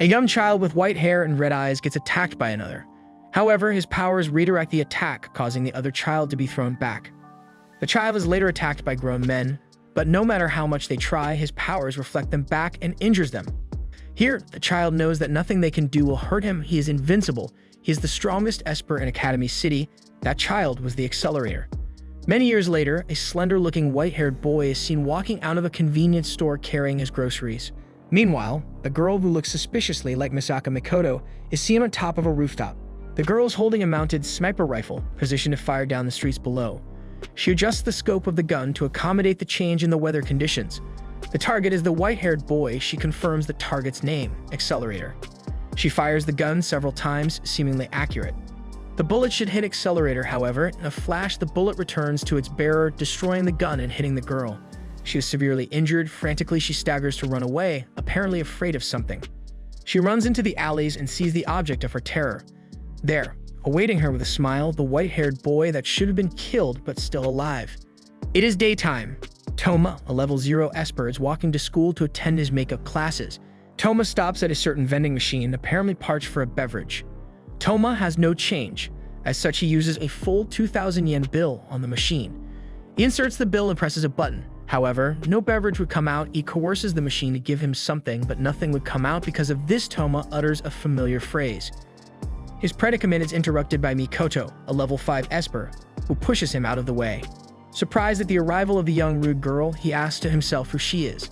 A young child with white hair and red eyes gets attacked by another. However, his powers redirect the attack, causing the other child to be thrown back. The child is later attacked by grown men, but no matter how much they try, his powers reflect them back and injures them. Here, the child knows that nothing they can do will hurt him. He is invincible. He is the strongest Esper in Academy City. That child was the Accelerator. Many years later, a slender-looking white-haired boy is seen walking out of a convenience store carrying his groceries. Meanwhile, the girl who looks suspiciously like Misaka Mikoto is seen on top of a rooftop. The girl is holding a mounted sniper rifle, positioned to fire down the streets below. She adjusts the scope of the gun to accommodate the change in the weather conditions. The target is the white-haired boy. She confirms the target's name, Accelerator. She fires the gun several times, seemingly accurate. The bullet should hit Accelerator, however. In a flash, the bullet returns to its bearer, destroying the gun and hitting the girl. She is severely injured. Frantically, she staggers to run away, apparently afraid of something. She runs into the alleys and sees the object of her terror. There, awaiting her with a smile, the white-haired boy that should have been killed but still alive. It is daytime. Toma, a level 0 Esper, is walking to school to attend his makeup classes. Toma stops at a certain vending machine, apparently parched for a beverage. Toma has no change. As such, he uses a full 2,000 yen bill on the machine. He inserts the bill and presses a button. However, no beverage would come out. He coerces the machine to give him something, but nothing would come out. Because of this, Toma utters a familiar phrase. His predicament is interrupted by Mikoto, a level 5 Esper, who pushes him out of the way. Surprised at the arrival of the young rude girl, he asks to himself who she is.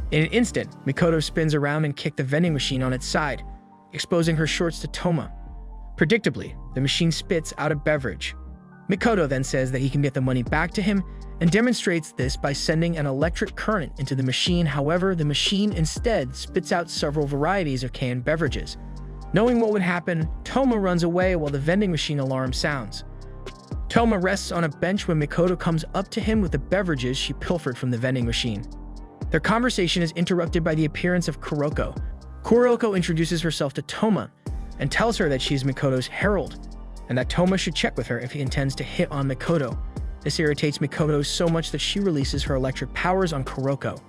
In an instant, Mikoto spins around and kicks the vending machine on its side, exposing her shorts to Toma. Predictably, the machine spits out a beverage. Mikoto then says that he can get the money back to him and demonstrates this by sending an electric current into the machine. However, the machine instead spits out several varieties of canned beverages. Knowing what would happen, Toma runs away while the vending machine alarm sounds. Toma rests on a bench when Mikoto comes up to him with the beverages she pilfered from the vending machine. Their conversation is interrupted by the appearance of Kuroko. Kuroko introduces herself to Toma and tells her that she is Mikoto's herald, and that Toma should check with her if he intends to hit on Mikoto. This irritates Mikoto so much that she releases her electric powers on Kuroko.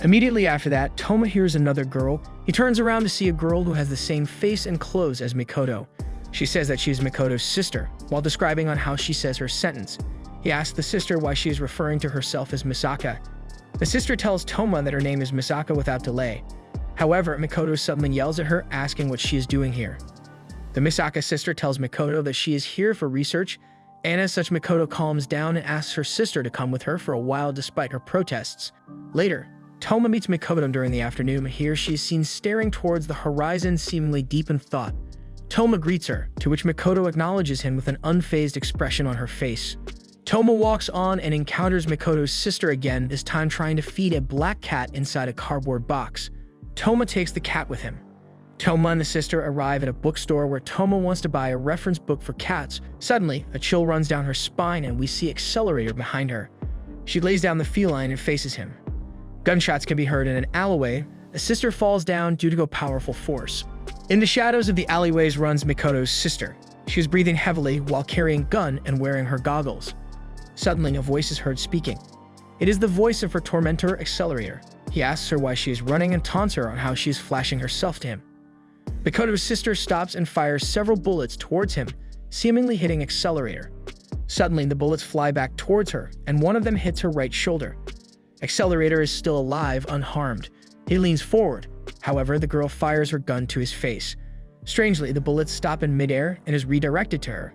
Immediately after that, Toma hears another girl. He turns around to see a girl who has the same face and clothes as Mikoto. She says that she is Mikoto's sister, while describing on how she says her sentence. He asks the sister why she is referring to herself as Misaka. The sister tells Toma that her name is Misaka without delay. However, Mikoto suddenly yells at her, asking what she is doing here. The Misaka sister tells Mikoto that she is here for research, and as such, Mikoto calms down and asks her sister to come with her for a while despite her protests. Later, Toma meets Mikoto during the afternoon. Here she is seen staring towards the horizon, seemingly deep in thought. Toma greets her, to which Mikoto acknowledges him with an unfazed expression on her face. Toma walks on and encounters Mikoto's sister again, this time trying to feed a black cat inside a cardboard box. Toma takes the cat with him. Toma and the sister arrive at a bookstore where Toma wants to buy a reference book for cats. Suddenly, a chill runs down her spine and we see Accelerator behind her. She lays down the feline and faces him. Gunshots can be heard in an alleyway. A sister falls down due to a powerful force. In the shadows of the alleyways runs Mikoto's sister. She is breathing heavily while carrying a gun and wearing her goggles. Suddenly, a voice is heard speaking. It is the voice of her tormentor, Accelerator. He asks her why she is running and taunts her on how she is flashing herself to him. Mikoto's sister stops and fires several bullets towards him, seemingly hitting Accelerator. Suddenly, the bullets fly back towards her, and one of them hits her right shoulder. Accelerator is still alive, unharmed. He leans forward. However, the girl fires her gun to his face. Strangely, the bullets stop in midair and is redirected to her.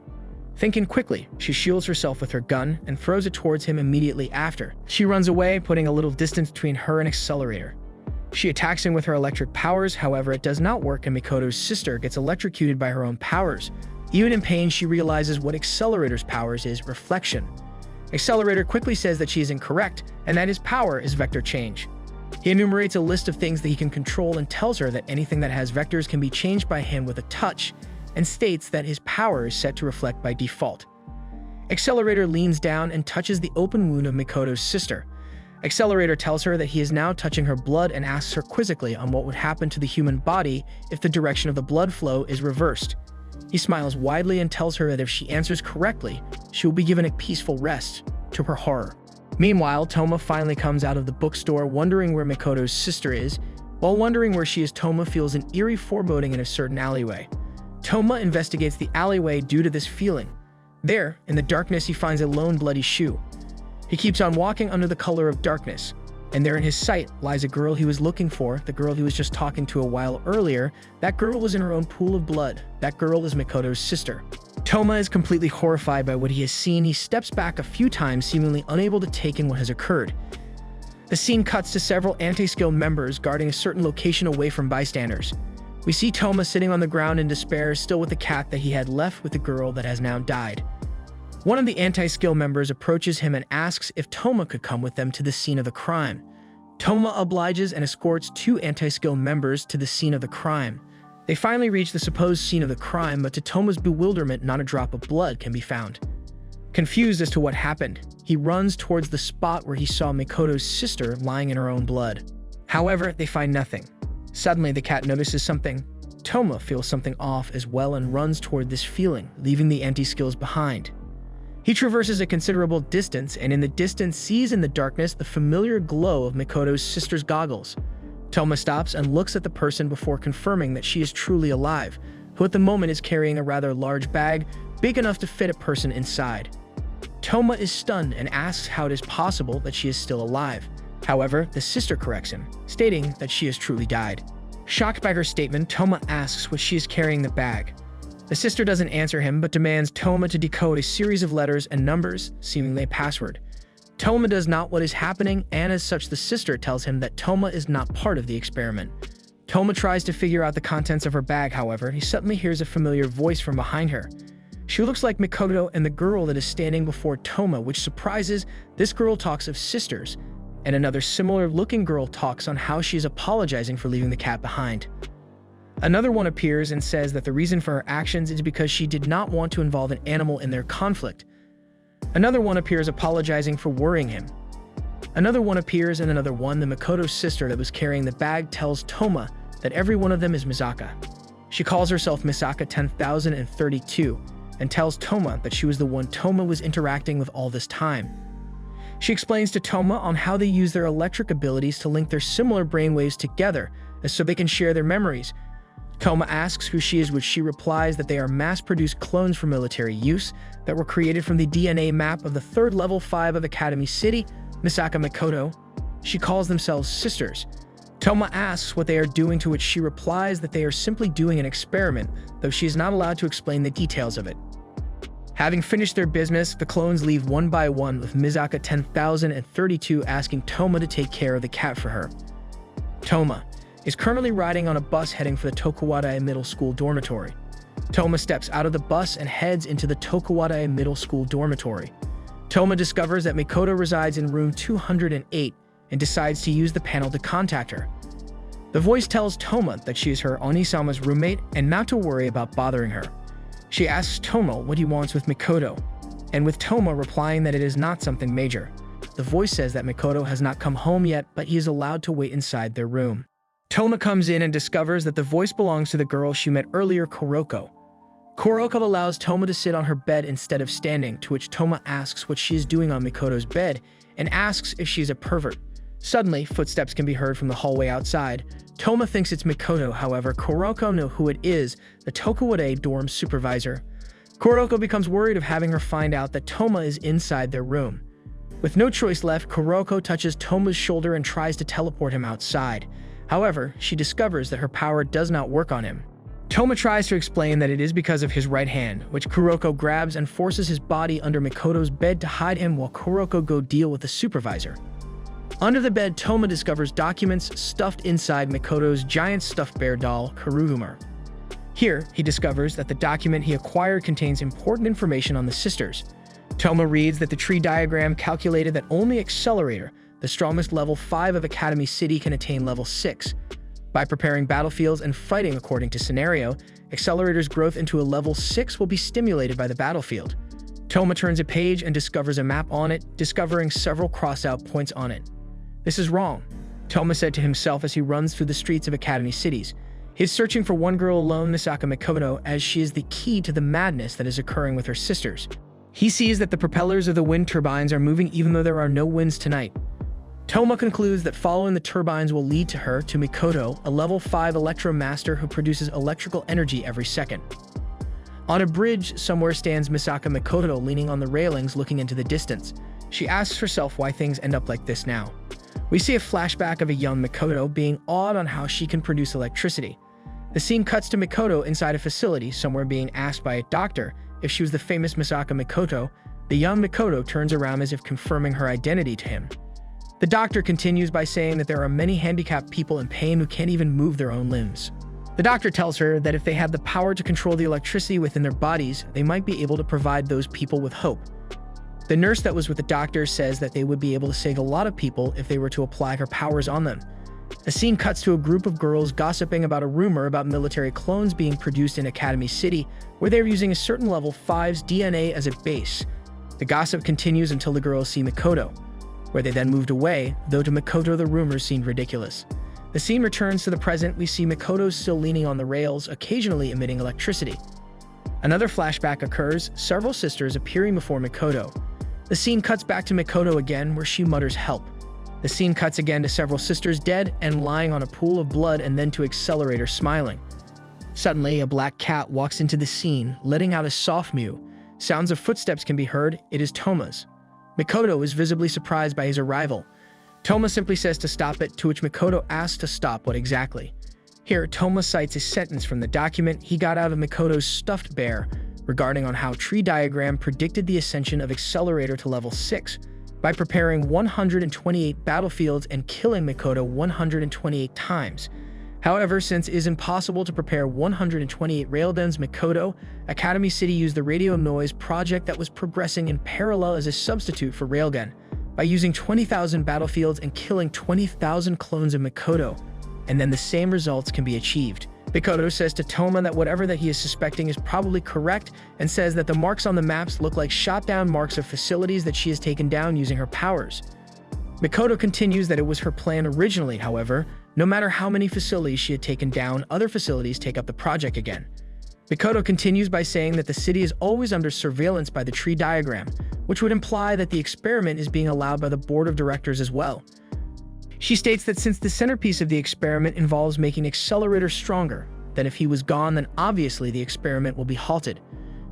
Thinking quickly, she shields herself with her gun and throws it towards him immediately after. She runs away, putting a little distance between her and Accelerator. She attacks him with her electric powers. However, it does not work, and Mikoto's sister gets electrocuted by her own powers. Even in pain, she realizes what Accelerator's powers is: reflection. Accelerator quickly says that she is incorrect and that his power is vector change. He enumerates a list of things that he can control and tells her that anything that has vectors can be changed by him with a touch, and states that his power is set to reflect by default. Accelerator leans down and touches the open wound of Mikoto's sister. Accelerator tells her that he is now touching her blood and asks her quizzically on what would happen to the human body if the direction of the blood flow is reversed. He smiles widely and tells her that if she answers correctly, she will be given a peaceful rest, to her horror. Meanwhile, Toma finally comes out of the bookstore wondering where Mikoto's sister is. While wondering where she is, Toma feels an eerie foreboding in a certain alleyway. Toma investigates the alleyway due to this feeling. There, in the darkness, he finds a lone bloody shoe. He keeps on walking under the color of darkness, and there in his sight lies a girl he was looking for, the girl he was just talking to a while earlier. That girl was in her own pool of blood. That girl is Mikoto's sister. Toma is completely horrified by what he has seen. He steps back a few times, seemingly unable to take in what has occurred. The scene cuts to several anti-skilled members guarding a certain location away from bystanders. We see Toma sitting on the ground in despair, still with the cat that he had left with the girl that has now died. One of the anti-skill members approaches him and asks if Toma could come with them to the scene of the crime. Toma obliges and escorts two anti-skill members to the scene of the crime. They finally reach the supposed scene of the crime, but to Toma's bewilderment, not a drop of blood can be found. Confused as to what happened, he runs towards the spot where he saw Mikoto's sister lying in her own blood. However, they find nothing. Suddenly, the cat notices something. Toma feels something off as well and runs toward this feeling, leaving the anti-skills behind. He traverses a considerable distance and in the distance sees in the darkness the familiar glow of Mikoto's sister's goggles. Toma stops and looks at the person before confirming that she is truly alive, who at the moment is carrying a rather large bag, big enough to fit a person inside. Toma is stunned and asks how it is possible that she is still alive. However, the sister corrects him, stating that she has truly died. Shocked by her statement, Toma asks what she is carrying in the bag. The sister doesn't answer him, but demands Toma to decode a series of letters and numbers, seemingly a password. Toma does not what is happening, and as such the sister tells him that Toma is not part of the experiment. Toma tries to figure out the contents of her bag, however, he suddenly hears a familiar voice from behind her. She looks like Mikoto and the girl that is standing before Toma, which surprises. This girl talks of sisters, and another similar-looking girl talks on how she is apologizing for leaving the cat behind. Another one appears and says that the reason for her actions is because she did not want to involve an animal in their conflict. Another one appears apologizing for worrying him. Another one appears and another one, the Mikoto's sister that was carrying the bag, tells Toma that every one of them is Misaka. She calls herself Misaka 10,032 and tells Toma that she was the one Toma was interacting with all this time. She explains to Toma on how they use their electric abilities to link their similar brainwaves together so they can share their memories. Toma asks who she is, which she replies that they are mass-produced clones for military use that were created from the DNA map of the 3rd level 5 of Academy City, Misaka Mikoto. She calls themselves sisters. Toma asks what they are doing, to which she replies that they are simply doing an experiment, though she is not allowed to explain the details of it. Having finished their business, the clones leave one by one, with Misaka 10,032 asking Toma to take care of the cat for her. Toma is currently riding on a bus heading for the Tokuwada Middle School dormitory. Toma steps out of the bus and heads into the Tokuwada Middle School dormitory. Toma discovers that Mikoto resides in room 208 and decides to use the panel to contact her. The voice tells Toma that she is her Onisama's roommate and not to worry about bothering her. She asks Toma what he wants with Mikoto, and with Toma replying that it is not something major. The voice says that Mikoto has not come home yet, but he is allowed to wait inside their room. Toma comes in and discovers that the voice belongs to the girl she met earlier, Kuroko. Kuroko allows Toma to sit on her bed instead of standing, to which Toma asks what she is doing on Mikoto's bed and asks if she is a pervert. Suddenly, footsteps can be heard from the hallway outside. Toma thinks it's Mikoto, however, Kuroko knows who it is, the Tokuwada dorm supervisor. Kuroko becomes worried of having her find out that Toma is inside their room. With no choice left, Kuroko touches Toma's shoulder and tries to teleport him outside. However, she discovers that her power does not work on him. Toma tries to explain that it is because of his right hand, which Kuroko grabs and forces his body under Mikoto's bed to hide him while Kuroko go deal with the supervisor. Under the bed, Toma discovers documents stuffed inside Mikoto's giant stuffed bear doll, Kurugumar. Here, he discovers that the document he acquired contains important information on the sisters. Toma reads that the tree diagram calculated that only Accelerator, the strongest level 5 of Academy City, can attain level 6. By preparing battlefields and fighting according to scenario, Accelerator's growth into a level 6 will be stimulated by the battlefield. Toma turns a page and discovers a map on it, discovering several crossed-out points on it. This is wrong, Toma said to himself as he runs through the streets of Academy Cities. He is searching for one girl alone, Misaka Mikoto, as she is the key to the madness that is occurring with her sisters. He sees that the propellers of the wind turbines are moving even though there are no winds tonight. Toma concludes that following the turbines will lead to her to Mikoto, a level 5 electromaster who produces electrical energy every second. On a bridge somewhere stands Misaka Mikoto leaning on the railings looking into the distance. She asks herself why things end up like this now. We see a flashback of a young Mikoto being awed on how she can produce electricity. The scene cuts to Mikoto inside a facility somewhere being asked by a doctor if she was the famous Misaka Mikoto. The young Mikoto turns around as if confirming her identity to him. The doctor continues by saying that there are many handicapped people in pain who can't even move their own limbs. The doctor tells her that if they had the power to control the electricity within their bodies, they might be able to provide those people with hope. The nurse that was with the doctor says that they would be able to save a lot of people if they were to apply her powers on them. The scene cuts to a group of girls gossiping about a rumor about military clones being produced in Academy City, where they're using a certain level 5's DNA as a base. The gossip continues until the girls see Mikoto, where they then moved away, though to Mikoto the rumors seemed ridiculous. The scene returns to the present. We see Mikoto still leaning on the rails, occasionally emitting electricity. Another flashback occurs, several sisters appearing before Mikoto. The scene cuts back to Mikoto again, where she mutters help. The scene cuts again to several sisters dead and lying on a pool of blood, and then to Accelerator smiling. Suddenly, a black cat walks into the scene, letting out a soft mew. Sounds of footsteps can be heard. It is Toma's. Mikoto is visibly surprised by his arrival. Toma simply says to stop it, to which Mikoto asks to stop what exactly. Here, Toma cites a sentence from the document he got out of Mikoto's stuffed bear regarding on how Tree Diagram predicted the ascension of Accelerator to level 6 by preparing 128 battlefields and killing Mikoto 128 times. However, since it is impossible to prepare 128 railguns, Mikoto, Academy City used the radio noise project that was progressing in parallel as a substitute for railgun, by using 20,000 battlefields and killing 20,000 clones of Mikoto, and then the same results can be achieved. Mikoto says to Toma that whatever that he is suspecting is probably correct, and says that the marks on the maps look like shot-down marks of facilities that she has taken down using her powers. Mikoto continues that it was her plan originally. However, no matter how many facilities she had taken down, other facilities take up the project again. Mikoto continues by saying that the city is always under surveillance by the Tree Diagram, which would imply that the experiment is being allowed by the board of directors as well. She states that since the centerpiece of the experiment involves making Accelerator stronger, then if he was gone, then obviously the experiment will be halted.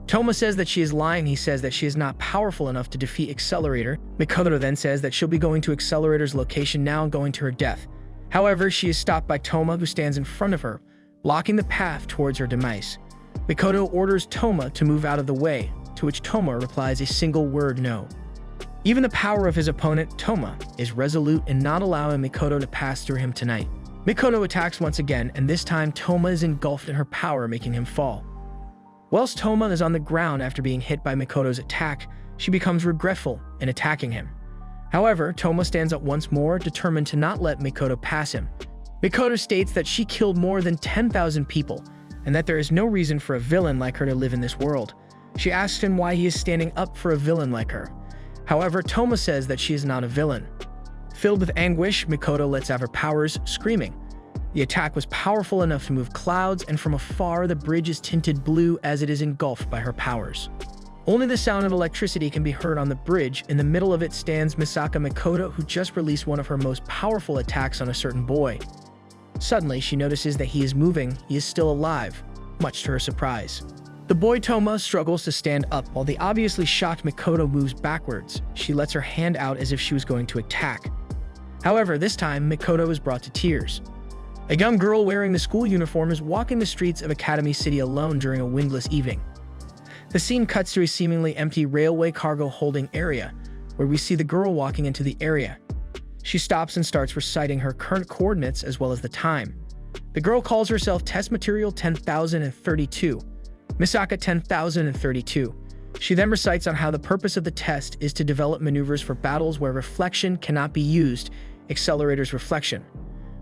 Toma says that she is lying. He says that she is not powerful enough to defeat Accelerator. Mikoto then says that she'll be going to Accelerator's location now and going to her death. However, she is stopped by Toma, who stands in front of her, blocking the path towards her demise. Mikoto orders Toma to move out of the way, to which Toma replies a single word, no. Even the power of his opponent, Toma, is resolute in not allowing Mikoto to pass through him tonight. Mikoto attacks once again, and this time Toma is engulfed in her power, making him fall. Whilst Toma is on the ground after being hit by Mikoto's attack, she becomes regretful in attacking him. However, Toma stands up once more, determined to not let Mikoto pass him. Mikoto states that she killed more than 10,000 people, and that there is no reason for a villain like her to live in this world. She asks him why he is standing up for a villain like her. However, Toma says that she is not a villain. Filled with anguish, Mikoto lets out her powers, screaming. The attack was powerful enough to move clouds, and from afar the bridge is tinted blue as it is engulfed by her powers. Only the sound of electricity can be heard on the bridge. In the middle of it stands Misaka Mikoto, who just released one of her most powerful attacks on a certain boy. Suddenly, she notices that he is moving. He is still alive, much to her surprise. The boy Toma struggles to stand up while the obviously shocked Mikoto moves backwards. She lets her hand out as if she was going to attack. However, this time, Mikoto is brought to tears. A young girl wearing the school uniform is walking the streets of Academy City alone during a windless evening. The scene cuts to a seemingly empty railway cargo holding area, where we see the girl walking into the area. She stops and starts reciting her current coordinates as well as the time. The girl calls herself Test Material 10,032, Misaka 10,032. She then recites on how the purpose of the test is to develop maneuvers for battles where reflection cannot be used, Accelerator's reflection.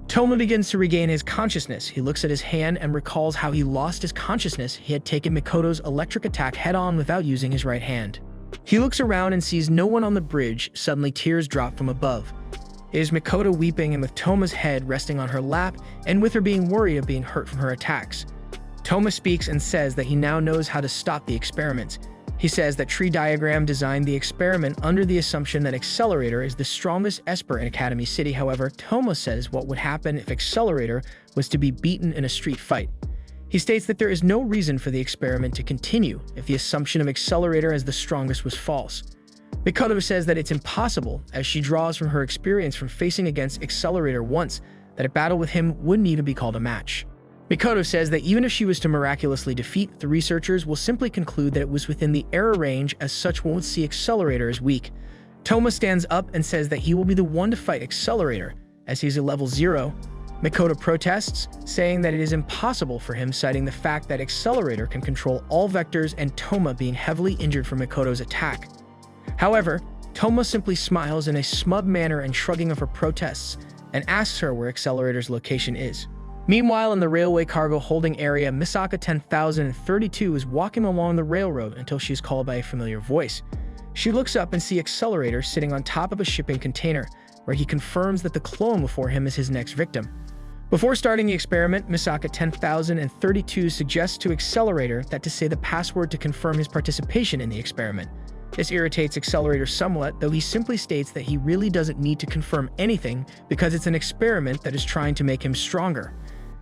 Toma begins to regain his consciousness. He looks at his hand and recalls how he lost his consciousness. He had taken Mikoto's electric attack head-on without using his right hand. He looks around and sees no one on the bridge. Suddenly, tears drop from above. It is Mikoto weeping, and with Toma's head resting on her lap, and with her being worried of being hurt from her attacks. Toma speaks and says that he now knows how to stop the experiments. He says that Tree Diagram designed the experiment under the assumption that Accelerator is the strongest Esper in Academy City. However, Toma says what would happen if Accelerator was to be beaten in a street fight. He states that there is no reason for the experiment to continue if the assumption of Accelerator as the strongest was false. Mikoto says that it's impossible, as she draws from her experience from facing against Accelerator once, that a battle with him wouldn't even be called a match. Mikoto says that even if she was to miraculously defeat, the researchers will simply conclude that it was within the error range, as such won't see Accelerator as weak. Toma stands up and says that he will be the one to fight Accelerator, as he's a level 0. Mikoto protests, saying that it is impossible for him, citing the fact that Accelerator can control all vectors and Toma being heavily injured from Mikoto's attack. However, Toma simply smiles in a smug manner and shrugging of her protests, and asks her where Accelerator's location is. Meanwhile, in the railway cargo holding area, Misaka 10,032 is walking along the railroad until she is called by a familiar voice. She looks up and sees Accelerator sitting on top of a shipping container, where he confirms that the clone before him is his next victim. Before starting the experiment, Misaka 10,032 suggests to Accelerator that to say the password to confirm his participation in the experiment. This irritates Accelerator somewhat, though he simply states that he really doesn't need to confirm anything because it's an experiment that is trying to make him stronger.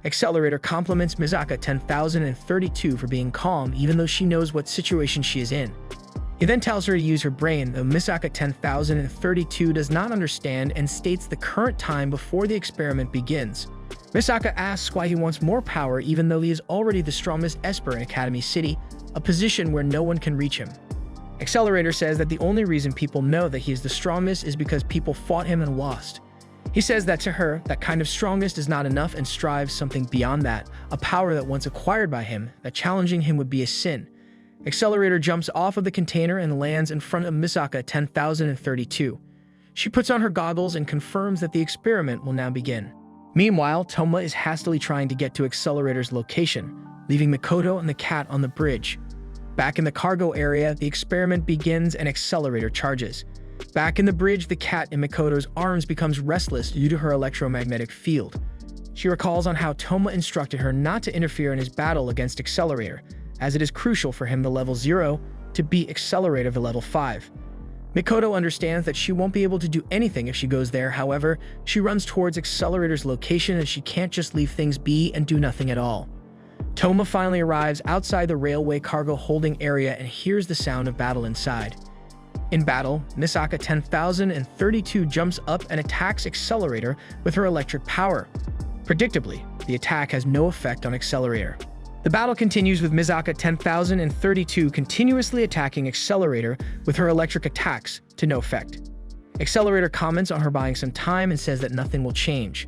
Accelerator compliments Misaka 10,032 for being calm even though she knows what situation she is in. He then tells her to use her brain, though Misaka 10,032 does not understand and states the current time before the experiment begins. Misaka asks why he wants more power even though he is already the strongest Esper in Academy City, a position where no one can reach him. Accelerator says that the only reason people know that he is the strongest is because people fought him and lost. He says that to her, that kind of strongest is not enough and strives something beyond that, a power that once acquired by him, that challenging him would be a sin. Accelerator jumps off of the container and lands in front of Misaka 10,032. She puts on her goggles and confirms that the experiment will now begin. Meanwhile, Toma is hastily trying to get to Accelerator's location, leaving Mikoto and the cat on the bridge. Back in the cargo area, the experiment begins and Accelerator charges. Back in the bridge, the cat in Mikoto's arms becomes restless due to her electromagnetic field. She recalls on how Toma instructed her not to interfere in his battle against Accelerator, as it is crucial for him, the level 0, to beat Accelerator the level 5. Mikoto understands that she won't be able to do anything if she goes there. However, she runs towards Accelerator's location as she can't just leave things be and do nothing at all. Toma finally arrives outside the railway cargo holding area and hears the sound of battle inside. In battle, Misaka 10,032 jumps up and attacks Accelerator with her electric power. Predictably, the attack has no effect on Accelerator. The battle continues with Misaka 10,032 continuously attacking Accelerator with her electric attacks to no effect. Accelerator comments on her buying some time and says that nothing will change.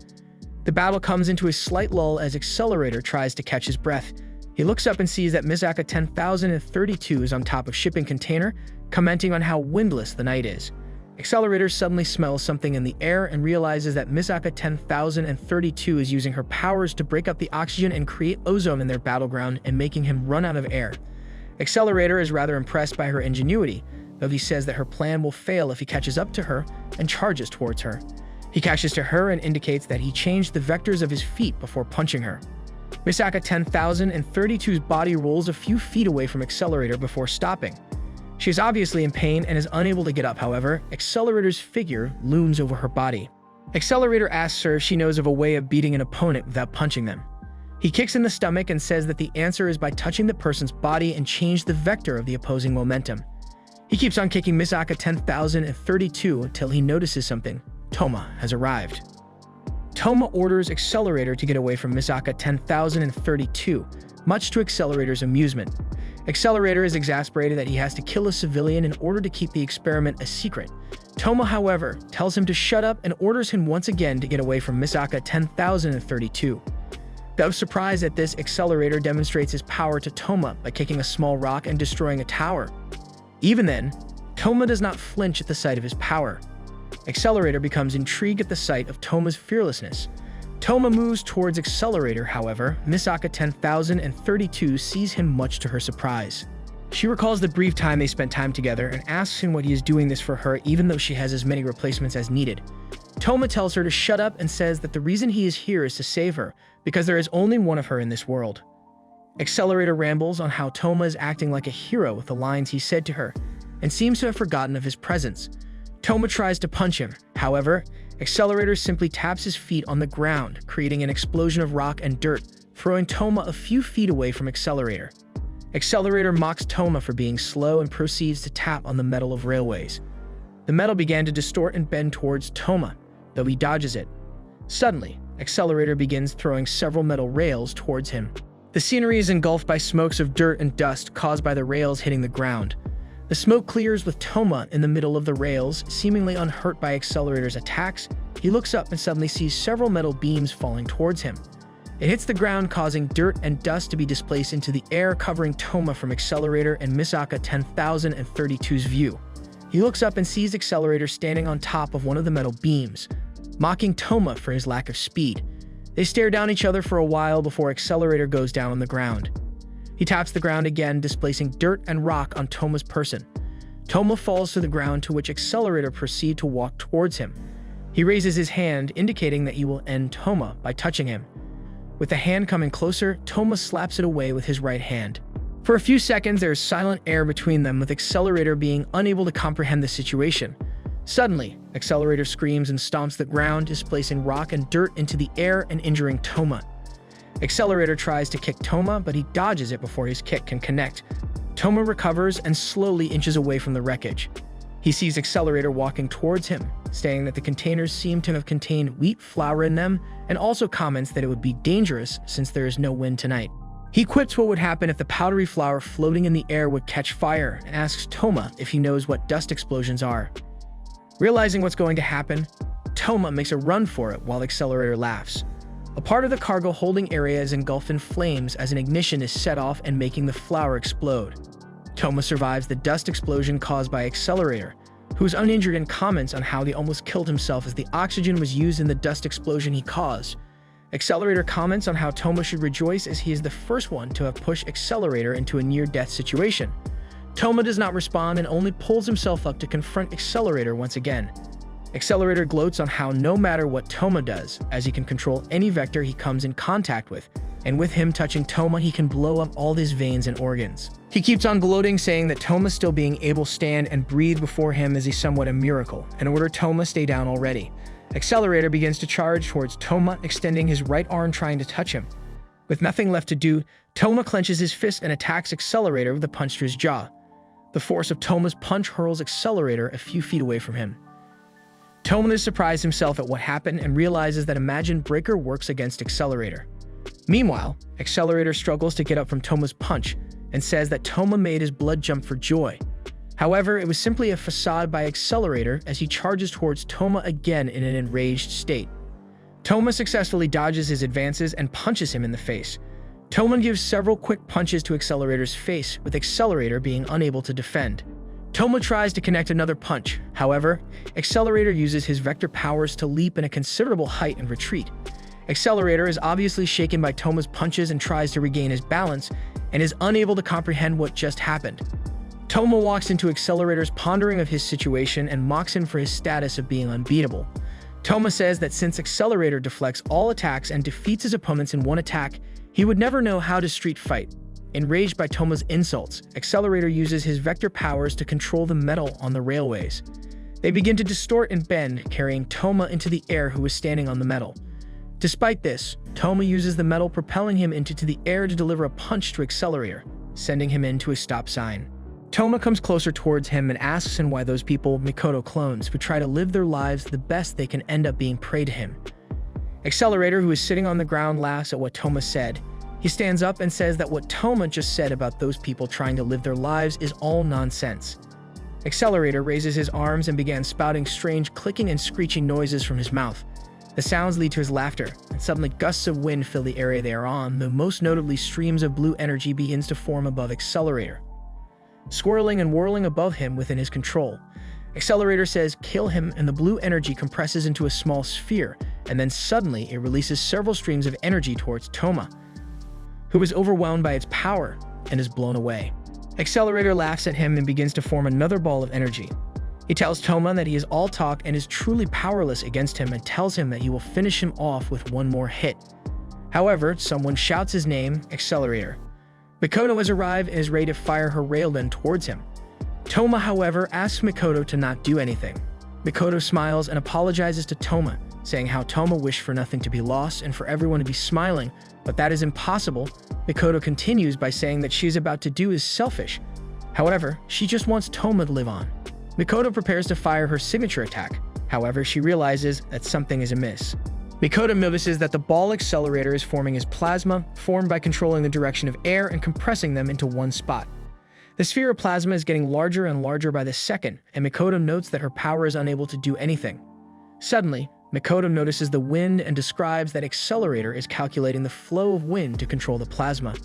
The battle comes into a slight lull as Accelerator tries to catch his breath. He looks up and sees that Misaka 10,032 is on top of shipping container, commenting on how windless the night is. Accelerator suddenly smells something in the air and realizes that Misaka 10,032 is using her powers to break up the oxygen and create ozone in their battleground and making him run out of air. Accelerator is rather impressed by her ingenuity, though he says that her plan will fail if he catches up to her and charges towards her. He catches to her and indicates that he changed the vectors of his feet before punching her. Misaka 10,032's body rolls a few feet away from Accelerator before stopping. She is obviously in pain and is unable to get up. However, Accelerator's figure looms over her body. Accelerator asks her if she knows of a way of beating an opponent without punching them. He kicks in the stomach and says that the answer is by touching the person's body and change the vector of the opposing momentum. He keeps on kicking Misaka 10,032 until he notices something. Toma has arrived. Toma orders Accelerator to get away from Misaka 10,032, much to Accelerator's amusement. Accelerator is exasperated that he has to kill a civilian in order to keep the experiment a secret. Toma, however, tells him to shut up and orders him once again to get away from Misaka 10,032. Though surprised at this, Accelerator demonstrates his power to Toma by kicking a small rock and destroying a tower. Even then, Toma does not flinch at the sight of his power. Accelerator becomes intrigued at the sight of Toma's fearlessness. Toma moves towards Accelerator, however, Misaka 10,032 sees him much to her surprise. She recalls the brief time they spent time together and asks him what he is doing this for her even though she has as many replacements as needed. Toma tells her to shut up and says that the reason he is here is to save her, because there is only one of her in this world. Accelerator rambles on how Toma is acting like a hero with the lines he said to her, and seems to have forgotten of his presence. Toma tries to punch him. However, Accelerator simply taps his feet on the ground, creating an explosion of rock and dirt, throwing Toma a few feet away from Accelerator. Accelerator mocks Toma for being slow and proceeds to tap on the metal of railways. The metal began to distort and bend towards Toma, though he dodges it. Suddenly, Accelerator begins throwing several metal rails towards him. The scenery is engulfed by smokes of dirt and dust caused by the rails hitting the ground. The smoke clears with Toma in the middle of the rails, seemingly unhurt by Accelerator's attacks. He looks up and suddenly sees several metal beams falling towards him. It hits the ground, causing dirt and dust to be displaced into the air, covering Toma from Accelerator and Misaka 10,032's view. He looks up and sees Accelerator standing on top of one of the metal beams, mocking Toma for his lack of speed. They stare down each other for a while before Accelerator goes down on the ground. He taps the ground again, displacing dirt and rock on Toma's person. Toma falls to the ground, to which Accelerator proceeds to walk towards him. He raises his hand, indicating that he will end Toma by touching him. With the hand coming closer, Toma slaps it away with his right hand. For a few seconds, there is silent air between them, with Accelerator being unable to comprehend the situation. Suddenly, Accelerator screams and stomps the ground, displacing rock and dirt into the air and injuring Toma. Accelerator tries to kick Toma, but he dodges it before his kick can connect. Toma recovers and slowly inches away from the wreckage. He sees Accelerator walking towards him, saying that the containers seem to have contained wheat flour in them, and also comments that it would be dangerous since there is no wind tonight. He quips what would happen if the powdery flour floating in the air would catch fire, and asks Toma if he knows what dust explosions are. Realizing what's going to happen, Toma makes a run for it while Accelerator laughs. A part of the cargo holding area is engulfed in flames as an ignition is set off and making the flour explode. Toma survives the dust explosion caused by Accelerator, who is uninjured, and comments on how he almost killed himself as the oxygen was used in the dust explosion he caused. Accelerator comments on how Toma should rejoice as he is the first one to have pushed Accelerator into a near-death situation. Toma does not respond and only pulls himself up to confront Accelerator once again. Accelerator gloats on how no matter what Toma does, as he can control any vector he comes in contact with, and with him touching Toma, he can blow up all his veins and organs. He keeps on gloating, saying that Toma still being able to stand and breathe before him is somewhat a miracle, and order Toma stay down already. Accelerator begins to charge towards Toma, extending his right arm trying to touch him. With nothing left to do, Toma clenches his fist and attacks Accelerator with a punch to his jaw. The force of Toma's punch hurls Accelerator a few feet away from him. Toma is surprised himself at what happened and realizes that Imagine Breaker works against Accelerator. Meanwhile, Accelerator struggles to get up from Toma's punch and says that Toma made his blood jump for joy. However, it was simply a facade by Accelerator as he charges towards Toma again in an enraged state. Toma successfully dodges his advances and punches him in the face. Toma gives several quick punches to Accelerator's face, with Accelerator being unable to defend. Toma tries to connect another punch. However, Accelerator uses his vector powers to leap in a considerable height and retreat. Accelerator is obviously shaken by Toma's punches and tries to regain his balance, and is unable to comprehend what just happened. Toma walks into Accelerator's pondering of his situation and mocks him for his status of being unbeatable. Toma says that since Accelerator deflects all attacks and defeats his opponents in one attack, he would never know how to street fight. Enraged by Toma's insults, Accelerator uses his vector powers to control the metal on the railways. They begin to distort and bend, carrying Toma into the air, who is standing on the metal. Despite this, Toma uses the metal, propelling him into the air to deliver a punch to Accelerator, sending him into a stop sign. Toma comes closer towards him and asks him why those people, Mikoto clones, who try to live their lives the best they can, end up being prey to him. Accelerator, who is sitting on the ground, laughs at what Toma said. He stands up and says that what Toma just said about those people trying to live their lives is all nonsense. Accelerator raises his arms and begins spouting strange clicking and screeching noises from his mouth. The sounds lead to his laughter, and suddenly gusts of wind fill the area they are on, though most notably streams of blue energy begins to form above Accelerator, swirling and whirling above him within his control. Accelerator says, "Kill him," and the blue energy compresses into a small sphere, and then suddenly it releases several streams of energy towards Toma, who is overwhelmed by its power and is blown away. Accelerator laughs at him and begins to form another ball of energy. He tells Toma that he is all talk and is truly powerless against him, and tells him that he will finish him off with one more hit. However, someone shouts his name, Accelerator. Mikoto has arrived and is ready to fire her railgun towards him. Toma, however, asks Mikoto to not do anything. Mikoto smiles and apologizes to Toma, saying how Toma wished for nothing to be lost and for everyone to be smiling, but that is impossible. Mikoto continues by saying that she is about to do is selfish. However, she just wants Toma to live on. Mikoto prepares to fire her signature attack. However, she realizes that something is amiss. Mikoto notices that the ball accelerator is forming as plasma, formed by controlling the direction of air and compressing them into one spot. The sphere of plasma is getting larger and larger by the second, and Mikoto notes that her power is unable to do anything. Suddenly, Mikoto notices the wind and describes that Accelerator is calculating the flow of wind to control the plasma.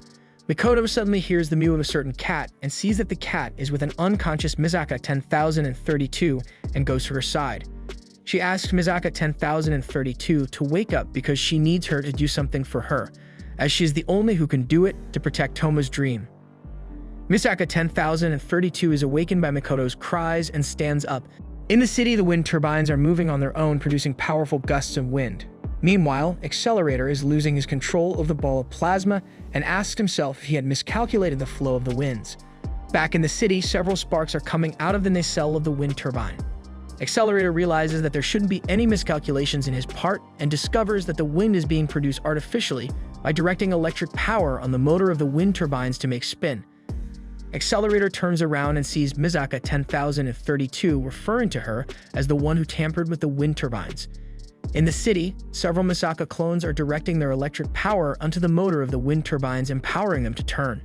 Mikoto suddenly hears the mew of a certain cat and sees that the cat is with an unconscious Misaka 10,032 and goes to her side. She asks Misaka 10,032 to wake up because she needs her to do something for her, as she is the only who can do it to protect Toma's dream. Misaka 10,032 is awakened by Mikoto's cries and stands up. In the city, the wind turbines are moving on their own, producing powerful gusts of wind. Meanwhile, Accelerator is losing his control of the ball of plasma and asks himself if he had miscalculated the flow of the winds. Back in the city, several sparks are coming out of the nacelle of the wind turbine. Accelerator realizes that there shouldn't be any miscalculations in his part and discovers that the wind is being produced artificially by directing electric power on the motor of the wind turbines to make spin. Accelerator turns around and sees Misaka 10,032 referring to her as the one who tampered with the wind turbines. In the city, several Misaka clones are directing their electric power onto the motor of the wind turbines, empowering them to turn.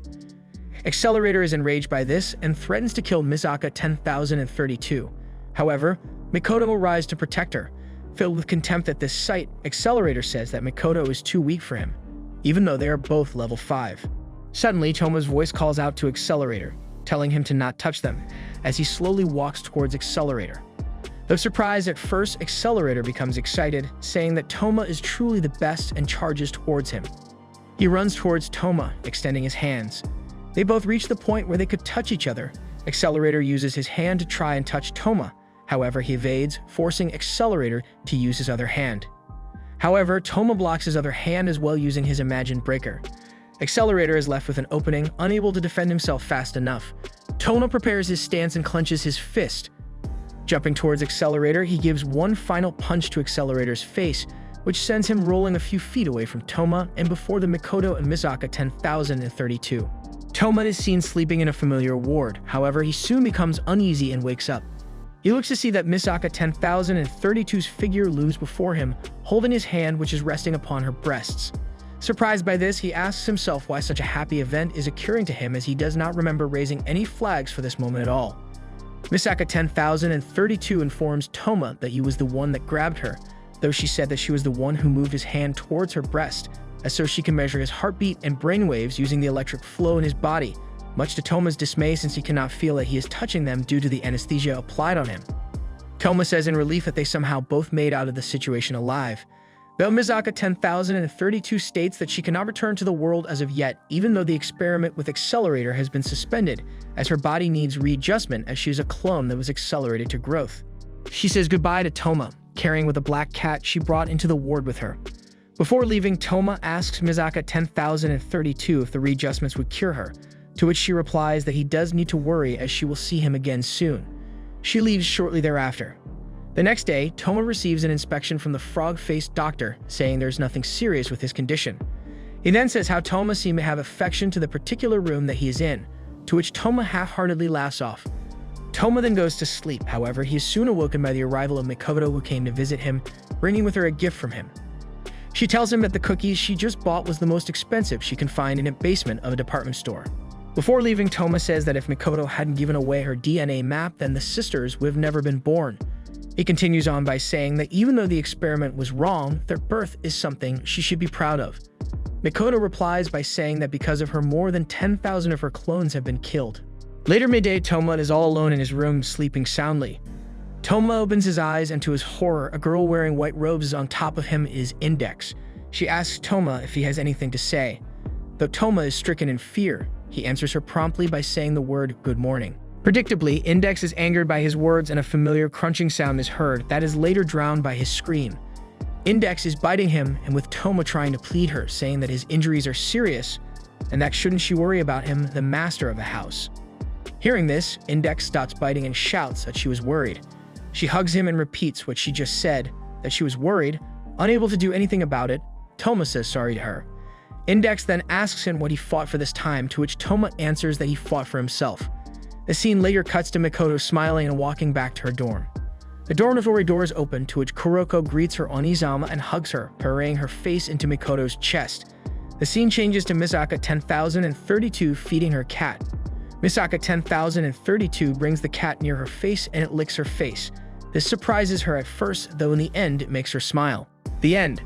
Accelerator is enraged by this and threatens to kill Misaka 10,032. However, Mikoto will rise to protect her. Filled with contempt at this sight, Accelerator says that Mikoto is too weak for him, even though they are both level 5. Suddenly, Toma's voice calls out to Accelerator, telling him to not touch them, as he slowly walks towards Accelerator. Though surprised at first, Accelerator becomes excited, saying that Toma is truly the best and charges towards him. He runs towards Toma, extending his hands. They both reach the point where they could touch each other. Accelerator uses his hand to try and touch Toma. However, he evades, forcing Accelerator to use his other hand. However, Toma blocks his other hand as well using his imagined breaker. Accelerator is left with an opening, unable to defend himself fast enough. Toma prepares his stance and clenches his fist. Jumping towards Accelerator, he gives one final punch to Accelerator's face, which sends him rolling a few feet away from Toma and before the Mikoto and Misaka 10,032. Toma is seen sleeping in a familiar ward. However, he soon becomes uneasy and wakes up. He looks to see that Misaka 10,032's figure looms before him, holding his hand which is resting upon her breasts. Surprised by this, he asks himself why such a happy event is occurring to him, as he does not remember raising any flags for this moment at all. Misaka 10,032 informs Toma that he was the one that grabbed her, though she said that she was the one who moved his hand towards her breast, as so she can measure his heartbeat and brainwaves using the electric flow in his body, much to Toma's dismay since he cannot feel that he is touching them due to the anesthesia applied on him. Toma says in relief that they somehow both made out of the situation alive. Though Misaka 10,032 states that she cannot return to the world as of yet, even though the experiment with Accelerator has been suspended, as her body needs readjustment as she is a clone that was accelerated to growth. She says goodbye to Toma, carrying with a black cat she brought into the ward with her. Before leaving, Toma asks Misaka 10,032 if the readjustments would cure her, to which she replies that he does need to worry as she will see him again soon. She leaves shortly thereafter. The next day, Toma receives an inspection from the frog-faced doctor, saying there's nothing serious with his condition. He then says how Toma seems to have affection to the particular room that he is in, to which Toma half-heartedly laughs off. Toma then goes to sleep. However, he is soon awoken by the arrival of Mikoto, who came to visit him, bringing with her a gift from him. She tells him that the cookies she just bought was the most expensive she can find in a basement of a department store. Before leaving, Toma says that if Mikoto hadn't given away her DNA map, then the sisters would have never been born. He continues on by saying that even though the experiment was wrong, their birth is something she should be proud of. Mikoto replies by saying that because of her, more than 10,000 of her clones have been killed. Later midday, Toma is all alone in his room, sleeping soundly. Toma opens his eyes, and to his horror, a girl wearing white robes is on top of him is Index. She asks Toma if he has anything to say. Though Toma is stricken in fear, he answers her promptly by saying the word good morning. Predictably, Index is angered by his words and a familiar crunching sound is heard that is later drowned by his scream. Index is biting him, and with Toma trying to plead her, saying that his injuries are serious, and that shouldn't she worry about him, the master of the house. Hearing this, Index stops biting and shouts that she was worried. She hugs him and repeats what she just said, that she was worried. Unable to do anything about it, Toma says sorry to her. Index then asks him what he fought for this time, to which Toma answers that he fought for himself. The scene later cuts to Mikoto smiling and walking back to her dorm. The dormitory doors open, to which Kuroko greets her Onizama and hugs her, burying her face into Mikoto's chest. The scene changes to Misaka 10,032 feeding her cat. Misaka 10,032 brings the cat near her face and it licks her face. This surprises her at first, though in the end it makes her smile. The end.